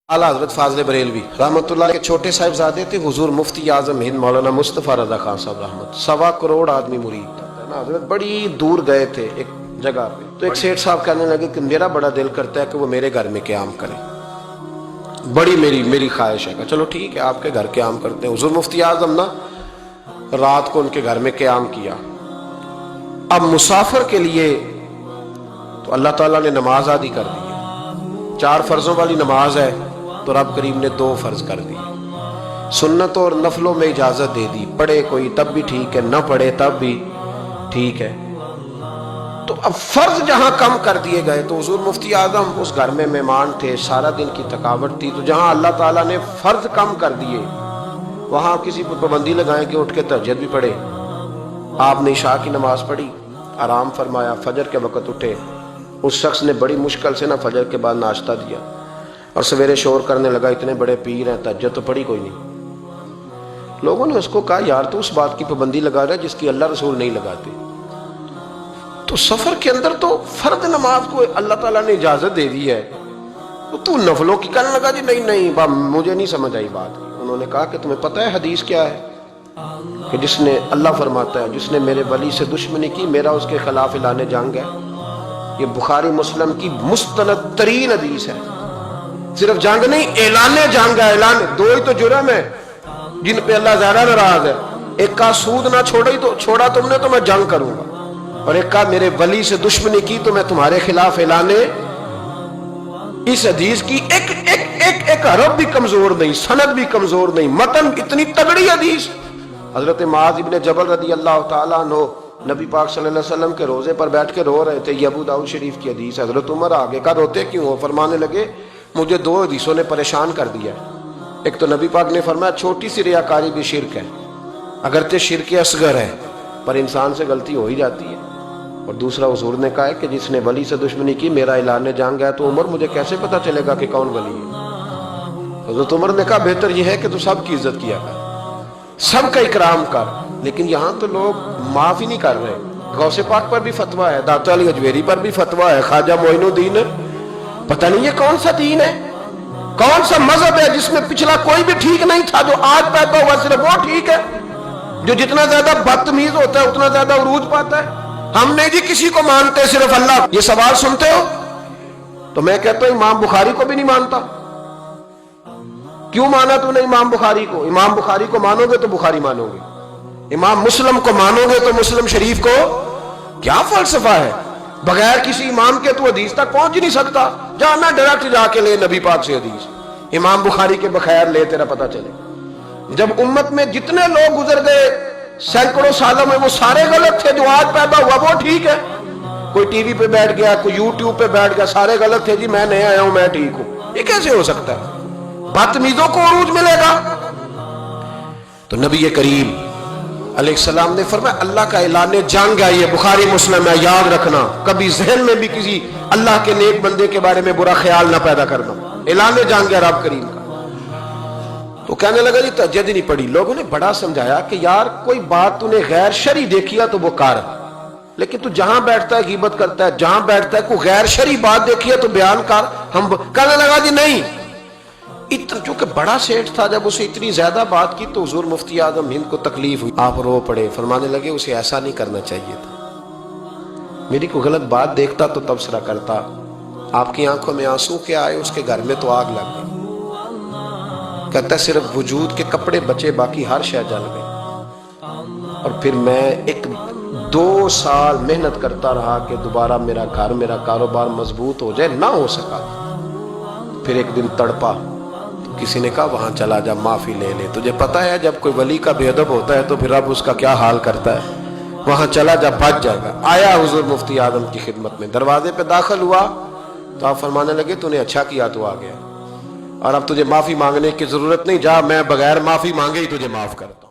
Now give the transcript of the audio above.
आला हजरत फाजल बरेलवी रहमतुल्लाह के छोटे साहिबजादे थे हुजूर मुफ्ती आजम हिंद मौलाना मुस्तफ़ा रजा खान साहब रहमत। 1.25 करोड़ आदमी मुरीद था ना। हजरत बड़ी दूर गए थे एक जगह पे, तो एक सेठ साहब कहने लगे कि मेरा बड़ा दिल करता है कि वो मेरे घर में क़याम करे, बड़ी मेरी ख्वाहिश है। चलो ठीक है, आपके घर क़याम करते हैं। हुजूर मुफ्ती आजम ना रात को उनके घर में क़याम किया। अब मुसाफिर के लिए तो अल्लाह ताला ने नमाज आदि कर दी है। 4 फर्जों वाली नमाज है तो रब करीम ने 2 फर्ज कर दिए। सुन्नत और नफलों में इजाजत दे दी, पढ़े कोई तब भी ठीक है, न पढ़े तब भी ठीक है। तो अब फर्ज जहां कम कर दिए गए तो हुजूर मुफ्ती आजम उस घर में मेहमान थे, सारा दिन की थकावट थी, तो जहां अल्लाह ताला ने फर्ज कम कर दिए वहां किसी पर पाबंदी लगाएं कि उठ के तहज्जुद भी पढ़े। आपने इशा की नमाज पढ़ी, आराम फरमाया, फजर के वक़्त उठे। उस शख्स ने बड़ी मुश्किल से ना फजर के बाद नाश्ता दिया और सवेरे शोर करने लगा, इतने बड़े पीर हैं, तहज्जुद तो पढ़ी कोई नहीं। लोगों ने उसको कहा, यार तो उस बात की पाबंदी लगा रहा है जिसकी अल्लाह रसूल नहीं लगाते। तो सफर के अंदर तो फर्द नमाज को अल्लाह ताला ने इजाजत दे दी है, तो तू नफलों की कहने लगा। जी नहीं मुझे नहीं समझ आई बात। उन्होंने कहा कि तुम्हें पता है हदीस क्या है कि जिसने, अल्लाह फरमाता है, जिसने मेरे वली से दुश्मनी की मेरा उसके खिलाफ ऐलान जंग है। ये बुखारी मुस्लिम की मुस्तनद तरीन हदीस है। सिर्फ जंग नहीं, ऐलान जंग है। ऐलान 2 ही तो जुर्म है जिन पे अल्लाह ज्यादा नाराज है। एक का सूद ना छोड़ा तुमने तो मैं जंग करूंगा, और एक का मेरे वली से दुश्मनी की तो मैं तुम्हारे खिलाफ ऐलाने। इस हदीस की एक हरफ भी कमजोर नहीं, सनद भी कमजोर नहीं, मतन इतनी तगड़ी हदीस। हजरत मुआज़ इब्न जबल रदी अल्लाह तआला अन्हु नबी पाक सल्लल्लाहु अलैहि वसल्लम के रोजे पर बैठ के रो रहे थे। ये अबू दाऊद शरीफ की हदीस। हजरत उमर आगे का रोते क्यों हो? फरमाने लगे, मुझे 2 हदीसों ने परेशान कर दिया। एक तो नबी पाक ने फरमाया छोटी सी रियाकारी भी शिरक है, अगरचे शिरक असगर है पर इंसान से गलती हो ही जाती है। और दूसरा हुजूर ने कहा है कि जिसने वली से दुश्मनी की मेरा ऐलान जंग है। तो उमर मुझे कैसे पता चलेगा कि कौन वली है? हजरत उमर ने कहा बेहतर यह है कि तू सबकी इज्जत किया कर, सबका इकराम कर। लेकिन यहाँ तो लोग माफ ही नहीं कर रहे। गौसे पाक पर भी फतवा है, दाता अली अजमेरी पर भी फतवा है, ख्वाजा मोइनुद्दीन, पता नहीं ये कौन सा दीन है, कौन सा मजहब है जिसमें पिछला कोई भी ठीक नहीं था, जो आज पैदा हुआ सिर्फ वो ठीक है। जो जितना ज्यादा बदतमीज होता है उतना ज्यादा उरूज पाता है। हम नहीं जी किसी को मानते, सिर्फ अल्लाह। ये सवाल सुनते हो तो मैं कहता हूं इमाम बुखारी को भी नहीं मानता। क्यों माना तूने इमाम बुखारी को? इमाम बुखारी को मानोगे तो बुखारी मानोगे, इमाम मुस्लिम को मानोगे तो मुस्लिम शरीफ को। क्या फलसफा है? बगैर किसी इमाम के तू हदीस तक पहुंच ही नहीं सकता। जाना डायरेक्ट जाके ले नबी पाक से हदीस, इमाम बुखारी के बगैर ले, तेरा पता चले। जब उम्मत में जितने लोग गुजर गए सैकड़ों सालों में, वो सारे गलत थे। जो आज पैदा हुआ वो ठीक है। कोई टीवी पे बैठ गया, कोई यूट्यूब पे बैठ गया, सारे गलत थे। जी मैं नया आया हूं, मैं ठीक हूं। ये कैसे हो सकता है? बदतमीजों को उरूज मिलेगा। तो नबी करीम अलैहिस्सलाम ने फरमाया अल्लाह का ऐलान जंग है। ये बुखारी मुस्लिम है, याद रखना। कभी जहन में भी किसी अल्लाह के नेक बंदे के बारे में बुरा ख्याल ना पैदा करना। ऐलान जंग है रब करीम का। तो कहने लगा जी तहज्जुद ही नहीं पड़ी। लोगों ने बड़ा समझाया कि यार कोई बात तूने गैर शरी देखी है तो वो कर, लेकिन तू जहां बैठता है गीबत करता है, जहां बैठता है कोई गैर शरी बात देखी है तो बयान कर। हम कहने लगा जी नहीं। इतना चूंकि बड़ा सेठ था, जब उसे इतनी ज्यादा बात की तो हुजूर मुफ्ती आजम हिंद को तकलीफ हुई। आप रो पड़े, फरमाने लगे उसे ऐसा नहीं करना चाहिए था। मेरी कोई गलत बात देखता तो तबसरा करता। आपकी आंखों में आंसू क्या आए? उसके घर में तो आग लग गई। कहता सिर्फ वजूद के कपड़े बचे, बाकी हर शय जल गई। और फिर मैं 2 साल मेहनत करता रहा कि दोबारा मेरा घर, मेरा कारोबार मजबूत हो जाए, ना हो सका। फिर एक दिन तड़पा, किसी ने कहा वहां चला जा, माफी ले ले। तुझे पता है जब कोई वली का बेअदब होता है तो फिर रब उसका क्या हाल करता है। वहां चला जा, बच जाएगा। आया हुजूर मुफ्ती आजम की खिदमत में, दरवाजे पे दाखिल हुआ तो आप फरमाने लगे तूने अच्छा किया, तू आ गया और अब तुझे माफी मांगने की जरूरत नहीं। जा, मैं बगैर माफी मांगे ही तुझे माफ करता।